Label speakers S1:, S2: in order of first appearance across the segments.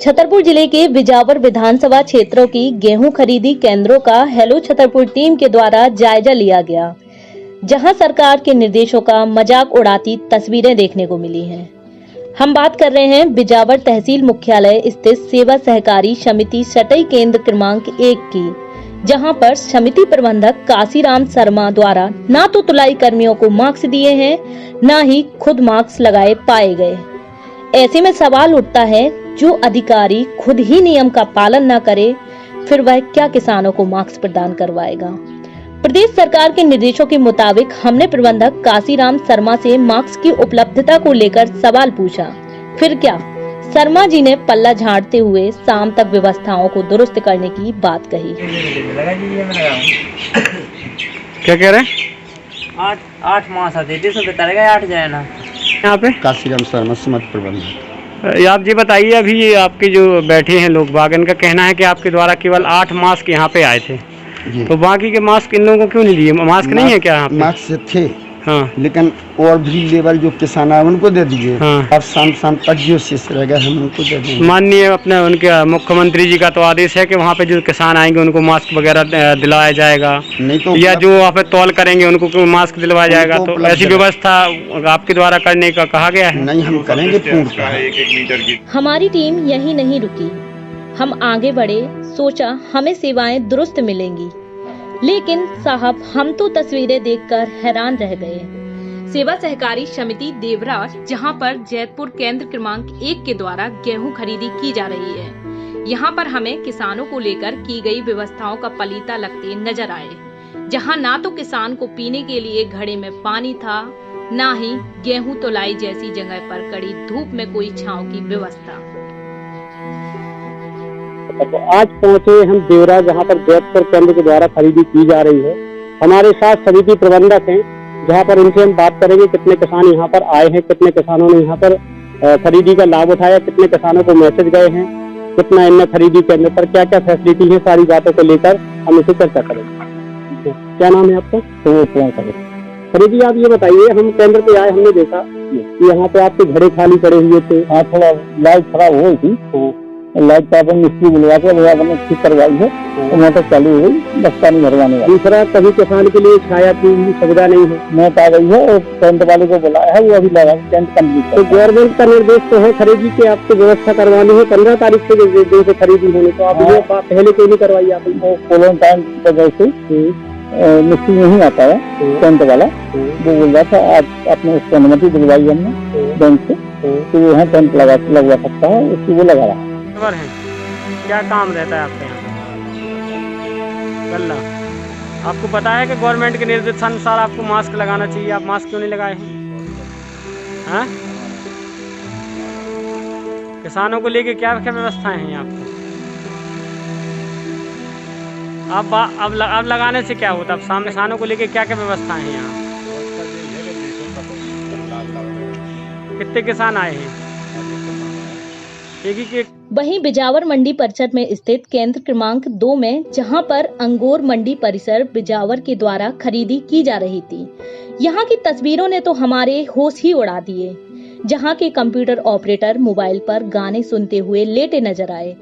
S1: छतरपुर जिले के बिजावर विधानसभा क्षेत्रों की गेहूं खरीदी केंद्रों का हेलो छतरपुर टीम के द्वारा जायजा लिया गया, जहां सरकार के निर्देशों का मजाक उड़ाती तस्वीरें देखने को मिली हैं। हम बात कर रहे हैं बिजावर तहसील मुख्यालय स्थित सेवा सहकारी समिति सटई केंद्र क्रमांक 1 की, जहां पर समिति प्रबंधक काशीराम शर्मा द्वारा ना तो तुलाई कर्मियों को मास्क दिए हैं, न ही खुद मास्क लगाए पाए गए। ऐसे में सवाल उठता है, जो अधिकारी खुद ही नियम का पालन न करे, फिर वह क्या किसानों को मास्क प्रदान करवाएगा। प्रदेश सरकार के निर्देशों के मुताबिक हमने प्रबंधक काशीराम शर्मा से मास्क की उपलब्धता को लेकर सवाल पूछा। फिर क्या, शर्मा जी ने पल्ला झाड़ते हुए शाम तक व्यवस्थाओं को दुरुस्त करने की बात कही।
S2: क्या कह रहे हैं?
S3: 8 मास आते थे, 8 जाए ना।
S2: यहाँ पे
S4: काशीराम शर्मा समिति प्रबंधक।
S2: आप जी बताइए, अभी आपके जो बैठे हैं लोग बागन का कहना है कि आपके द्वारा केवल 8 मास्क यहाँ पे आए थे, तो बाकी के मास्क इन लोगों को क्यों नहीं दिए? मास्क नहीं है क्या यहाँ पे?
S4: मास्क थे,
S2: हाँ,
S4: लेकिन और भी लेवल जो किसान है उनको दे दीजिए।
S2: हाँ।
S4: अब शाम तक जो शेष रहेगा हम उनको दे देंगे।
S2: माननीय अपने उनके मुख्यमंत्री जी का तो आदेश है कि वहाँ पे जो किसान आएंगे उनको मास्क वगैरह दिलाया जाएगा,
S4: नहीं तो
S2: या जो वहाँ पे तौल करेंगे उनको मास्क दिलवाया जाएगा। तो ऐसी व्यवस्था आपके द्वारा करने का कहा गया है?
S4: नहीं, हम करेंगे पूर्ण।
S1: हमारी टीम यही नहीं रुकी, हम आगे बढ़े, सोचा हमें सेवाएं दुरुस्त मिलेंगी, लेकिन साहब हम तो तस्वीरें देखकर हैरान रह गए। सेवा सहकारी समिति देवराज, जहां पर जैतपुर केंद्र क्रमांक 1 के द्वारा गेहूं खरीदी की जा रही है, यहां पर हमें किसानों को लेकर की गई व्यवस्थाओं का पलीता लगते नजर आए, जहां ना तो किसान को पीने के लिए घड़े में पानी था, ना ही गेहूं तौलाई जैसी जगह पर कड़ी धूप में कोई छांव की व्यवस्था।
S5: तो आज पहुंचे हम देवरा, जहां पर जैतपुर केंद्र के द्वारा खरीदी की जा रही है। हमारे साथ समिति प्रबंधक हैं, जहां पर इनसे हम बात करेंगे कितने किसान यहाँ पर आए हैं, कितने किसानों ने यहाँ पर खरीदी का लाभ उठाया, कितने किसानों को मैसेज गए हैं, कितना इनमें खरीदी केंद्र पर क्या क्या फैसिलिटी है, सारी बातों को लेकर हम इसे चर्चा करेंगे। क्या नाम है आपका? तो खरीदी, आप ये बताइए, हम केंद्र पे आए, हमने देखा कि यहाँ पे आपके घड़े खाली पड़े हुए थे। हाँ, थोड़ा लाइट खराब हुई थी, लाइट का अपन मिस्त्री बुलवा के अपने ठीक करवाई है, तो मोटर चालू हो गई, बस्ता नहीं भरवाने वाली। दूसरा, कभी किसान के लिए छाया की सुविधा नहीं है, नेट आ गई है और टेंट वाले को बुलाया है, वो अभी लगा टेंट कम्प्लीट। तो गवर्नमेंट का निर्देश तो है खरीदी की आपको व्यवस्था करवानी है, 15 तारीख से दिन से खरीदी होनी, तो आप ये पहले क्यों नहीं करवाई? आप कोलोन टाइम की वजह से मिस्त्री नहीं आता है टेंट वाला, वो बोल रहा था आज अपने उसको अनुमति दिलवाई हमने बैंक से, तो वो है टेंट लगवा सकता है, उसकी वो लगा रहा है।
S2: है क्या काम रहता है आपके यहाँ? आपको पता है कि गवर्नमेंट के निर्देशानुसार आपको मास्क लगाना चाहिए, आप मास्क क्यों नहीं लगाए हैं? किसानों को लेके क्या क्या व्यवस्थाएं हैं आपको? अब लगाने से क्या होता है? अब सामने किसानों को लेके क्या क्या व्यवस्थाएं हैं यहाँ? कितने किसान आए हैं?
S1: वहीं बिजावर मंडी परिसर में स्थित केंद्र क्रमांक 2 में, जहां पर अंगोर मंडी परिसर बिजावर के द्वारा खरीदी की जा रही थी, यहां की तस्वीरों ने तो हमारे होश ही उड़ा दिए, जहां के कंप्यूटर ऑपरेटर मोबाइल पर गाने सुनते हुए लेटे नजर आए।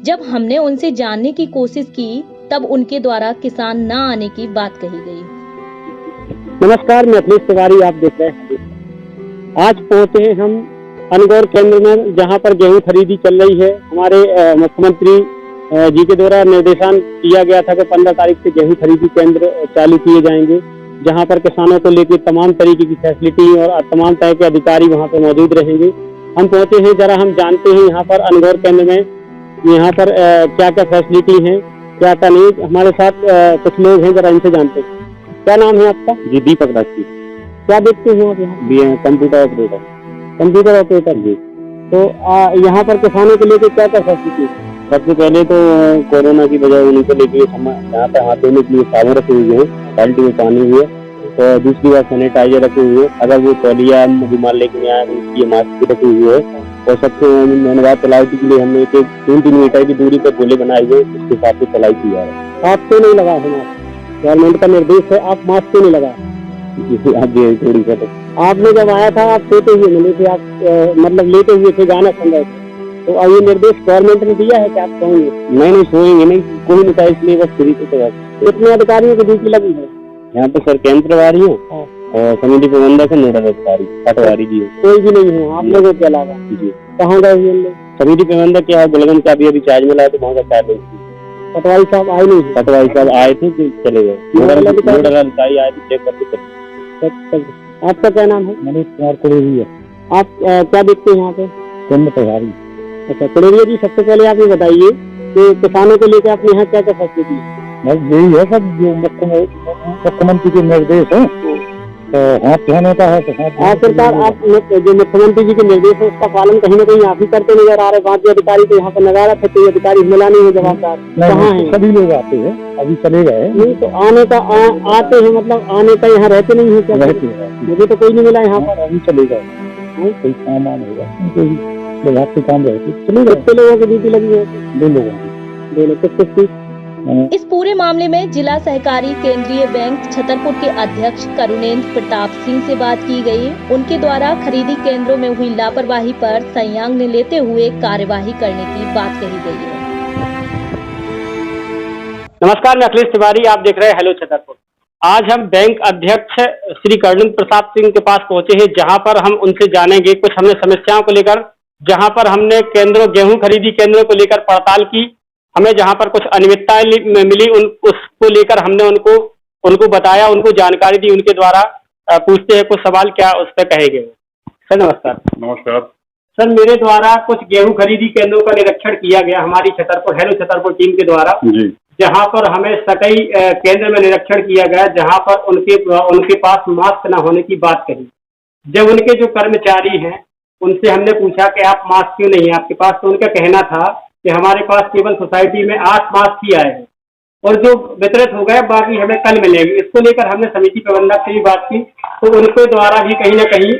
S1: जब हमने उनसे जानने की कोशिश की, तब उनके द्वारा किसान न आने की बात कही गई।
S5: नमस्कार, मैं अखिलेश तिवारी, आप देख रहे हैं। आज पहुंचे हैं हम अनगौर केंद्र में, जहां पर गेहूं खरीदी चल रही है। हमारे मुख्यमंत्री जी के द्वारा निर्देशन किया गया था कि 15 तारीख से गेहूं खरीदी केंद्र चालू किए जाएंगे, जहां पर किसानों को लेकर तमाम तरीके की फैसिलिटी और तमाम तरह के अधिकारी वहां पर मौजूद रहेंगे। हम पहुंचे हैं, जरा हम जानते हैं यहाँ पर अनगौर केंद्र में यहाँ पर क्या क्या फैसिलिटी है, क्या क्या नहीं। हमारे साथ कुछ लोग हैं, जरा इनसे जानते हैं। क्या नाम है आपका?
S4: जी, दीपक राठी।
S5: क्या देखते हैं आप यहाँ?
S4: Computer operator.
S5: कंप्यूटर ऑपरेटर जी। तो यहाँ पर किसानों के लिए क्या क्या फैसिलिटी है?
S4: सबसे पहले तो कोरोना की वजह उनको लेके यहाँ पे हाथ धोने के लिए साबुन रखे हुए हैं, बाल्टी में पानी हुए, और दूसरी बात सैनिटाइजर रखे हुए हैं। अगर वो तौलिया रुमाल लेके आए उसकी मास्क भी रखे हुए है। और सबसे मैंने बात तलाशी के लिए हमने 3 मीटर की दूरी पर गोले बनाए हुए, उसके हिसाब से तलाई की जा रहा है।
S5: आप क्यों नहीं लगा है मास्क? गवर्नमेंट का निर्देश है, आप मास्क क्यों नहीं लगा?
S4: थोड़ी सा
S5: आपने जब आया था आप सोते हुए मिले थे, आप मतलब लेटे हुए थे, गाना सुन रहे थे, तो ये निर्देश गवर्नमेंट ने दिया है कि आप सोएंगे?
S4: नहीं सोएंगे नहीं, कोई नहीं था, इसलिए बस फ्री से
S5: कितने अधिकारियों की ड्यूटी लगी है
S4: यहाँ पे? सर केंद्र प्रभारी है और समिति प्रबंधक है, नोडल अधिकारी पटवारी जी है।
S5: कोई भी नहीं है आप लोगों के अलावा?
S4: जी।
S5: कहाँ गए हुए लोग?
S4: समिति प्रबंधक क्या गुलगंज का अभी चार्ज मिला है, तो वहाँ का चार्ज
S5: पटवारी साहब आए नहीं?
S4: पटवारी साहब आए थे तो चले गए, नोडल अधिकारी आए थे, चेक करके चले।
S5: आपका क्या नाम है?
S4: मनोज कुमार कुरेरिया।
S5: आप क्या देखते हैं यहाँ पे?
S4: केंद्र प्रभारी।
S5: अच्छा कुरेरिया जी, सबसे पहले आप ये बताइए कि किसानों को लेकर आपने यहाँ क्या क्या फैसले किए?
S4: बस यही है सब जो मुख्यमंत्री के निर्देश है, तो हाथ धोने का है तो
S5: सरकार आप जो मुख्यमंत्री जी के निर्देश है उसका पालन कहीं ना कहीं आप ही करते नजर आ रहे। बाकी अधिकारी तो यहाँ पर नजारत है, कोई अधिकारी मिला नहीं है जवाबदार, कहाँ है?
S4: सभी लोग आते हैं, अभी चले गए।
S5: नहीं तो आने का आते हैं, मतलब आने का यहाँ रहते नहीं है क्या?
S4: रहते हैं,
S5: मुझे तो कोई नहीं मिला यहाँ पर।
S4: अभी चले गए, कोई सामान होगा, कोई विभाग के काम रहते चले गए।
S5: कितने लोगों की ड्यूटी लगी है?
S4: 2 लोगों की।
S5: 2 लोग, किस?
S1: इस पूरे मामले में जिला सहकारी केंद्रीय बैंक छतरपुर के अध्यक्ष करुणेंद्र प्रताप सिंह से बात की गई। उनके द्वारा खरीदी केंद्रों में हुई लापरवाही पर संज्ञान लेते हुए कार्यवाही करने की बात कही गई है।
S2: नमस्कार, मैं अखिलेश तिवारी, आप देख रहे हैं हेलो छतरपुर। आज हम बैंक अध्यक्ष श्री करुणेंद्र प्रताप सिंह के पास पहुंचे हैं, जहां पर हम उनसे जानेंगे कुछ हमने समस्याओं को लेकर, जहां पर हमने गेहूं खरीदी केंद्रों को लेकर पड़ताल की, हमें जहां पर कुछ अनियमितताएं मिली उसको लेकर हमने उनको बताया, उनको जानकारी दी। उनके द्वारा पूछते हैं कुछ सवाल, क्या उस पर कहेंगे। सर नमस्कार।
S6: नमस्कार
S2: सर, मेरे द्वारा कुछ गेहूं खरीदी केंद्रों का निरीक्षण किया गया हमारी हेलो छतरपुर टीम के द्वारा
S6: जी,
S2: जहां पर हमें सटई केंद्र में निरीक्षण किया गया, जहां पर उनके पास मास्क न होने की बात कही। जब उनके जो कर्मचारी हैं उनसे हमने पूछा कि आप मास्क क्यों नहीं है आपके पास, तो उनका कहना था कि हमारे पास केवल सोसाइटी में 8 मास्क ही आए हैं और जो वितरित हो गए बाकी हमें कल मिलेंगे। इसको लेकर हमने समिति प्रबंधक से भी बात की, तो उनके द्वारा भी कहीं न कहीं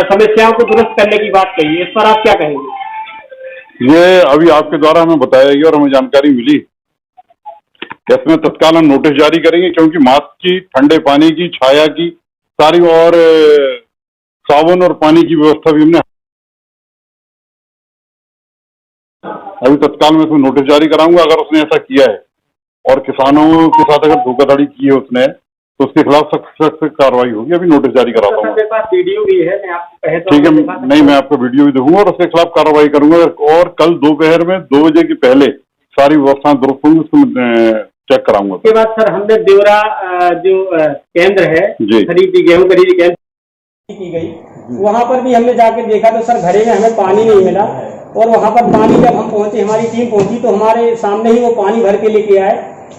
S2: समस्याओं को दुरुस्त करने की बात कही। इस पर आप क्या कहेंगे?
S6: ये अभी आपके द्वारा हमें बताया गया और हमें जानकारी मिली, इसमें तत्काल हम नोटिस जारी करेंगे, क्योंकि मास्क की, ठंडे पानी की, छाया की सारी और साबुन और पानी की व्यवस्था भी हमने अभी तत्काल में उसमें नोटिस जारी कराऊंगा। अगर उसने ऐसा किया है और किसानों के साथ अगर धोखाधड़ी की है उसने, तो उसके खिलाफ सख्त कार्रवाई होगी। अभी नोटिस जारी कराता हूँ।
S2: मेरे पास वीडियो भी है, मैं आपको कहे तो
S6: ठीक है, नहीं मैं आपको वीडियो भी दूंगा और उसके खिलाफ कार्रवाई करूंगा। और कल दोपहर में 2 बजे के पहले सारी व्यवस्थाएं दुरुस्त होंगी, उसको चेक कराऊंगा।
S2: उसके बाद सर हमने देवरा जो केंद्र है गेहूं खरीदी केंद्र की गई, वहाँ पर भी हमने जाके देखा तो सर घरे में हमें पानी नहीं मिला और वहाँ पर पानी जब हम पहुंचे, हमारी टीम पहुंची तो हमारे सामने ही वो पानी भर के लेके आए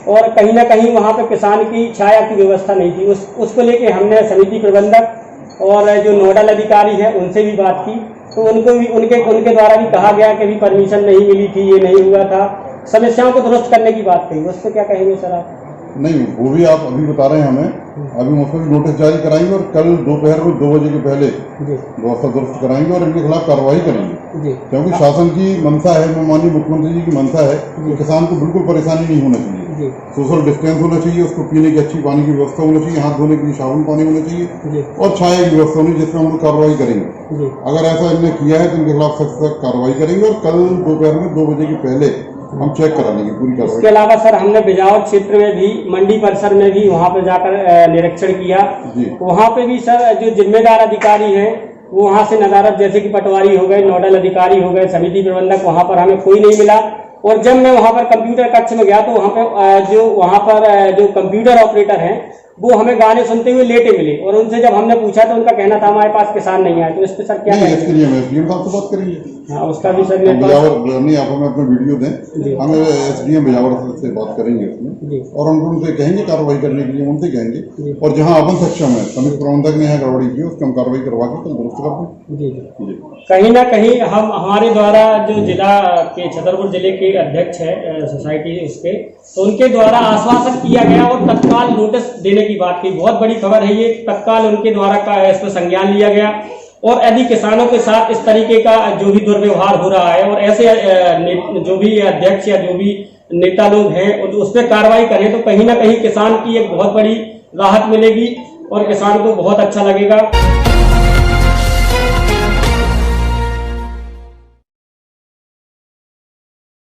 S2: और कहीं ना कहीं वहाँ पे किसान की छाया की व्यवस्था नहीं थी। उसको लेके हमने समिति प्रबंधक और जो नोडल अधिकारी है उनसे भी बात की, तो उनको भी उनके द्वारा भी कहा गया कि भी परमिशन नहीं मिली थी, ये नहीं हुआ था, समस्याओं को दुरुस्त करने की बात कही। उस पर क्या कहेंगे सर आप?
S6: नहीं, वो भी आप अभी बता रहे हैं हमें, अभी हम उसको भी नोटिस जारी कराएंगे और कल दोपहर में 2 बजे के पहले व्यवस्था दुरुस्त कराएंगे और इनके खिलाफ कार्रवाई करेंगे, क्योंकि शासन की मंशा है, माननीय मुख्यमंत्री जी की मंशा है कि किसान को बिल्कुल परेशानी नहीं होना चाहिए, सोशल डिस्टेंस होना चाहिए, उसको पीने की अच्छी पानी की व्यवस्था होनी चाहिए, हाथ धोने के लिए साबुन पानी होना चाहिए और छाया की व्यवस्था होनी, जिसमें हम लोग कार्रवाई करेंगे। अगर ऐसा इन्होंने किया है तो इनके खिलाफ सख्त कार्रवाई करेंगे और कल दोपहर में 2 बजे के पहले हम चेक कराने की पूरी कार्रवाई।
S2: इसके अलावा सर हमने बिजावर क्षेत्र में भी, मंडी परिसर में भी वहाँ पे जाकर निरीक्षण किया, वहाँ पे भी सर जो जिम्मेदार अधिकारी हैं वो वहाँ से नजारत, जैसे कि पटवारी हो गए, नोडल अधिकारी हो गए, समिति प्रबंधक, वहाँ पर हमें कोई नहीं मिला। और जब मैं वहाँ पर कंप्यूटर कक्ष में गया तो वहाँ पर जो कंप्यूटर ऑपरेटर हैं वो हमें गाने सुनते हुए लेटे मिले और उनसे जब हमने पूछा तो उनका कहना था हमारे पास किसान नहीं आए। तो इस पे सर क्या कहेंगे?
S6: इसके लिए हम एसडीएम साहब से बात करेंगे।
S2: हाँ, उसका भी सर
S6: नहीं, आप हमें अपना वीडियो दें, हम एसडीएम बिजावर से बात करेंगे उसमें और उनसे कहेंगे कार्रवाई करने के लिए, उनसे कहेंगे और जहाँ अपन सक्षम है समिति प्रबंधक ने यहाँ गड़बड़ी की उसको हम कार्रवाई करवा के कल दुरुस्त कर दें।
S2: कहीं ना कहीं हम हमारे द्वारा जो जिला के छतरपुर जिले के अध्यक्ष है सोसाइटी उसके, तो उनके द्वारा आश्वासन किया गया और तत्काल नोटिस देने की बात की। बहुत बड़ी खबर है ये, तत्काल उनके द्वारा इस पर संज्ञान लिया गया और यदि किसानों के साथ इस तरीके का जो भी दुर्व्यवहार हो रहा है और ऐसे जो भी अध्यक्ष या जो भी नेता लोग हैं उस पर कार्रवाई करें तो कहीं ना कहीं किसान की एक बहुत बड़ी राहत मिलेगी और किसान को बहुत अच्छा लगेगा।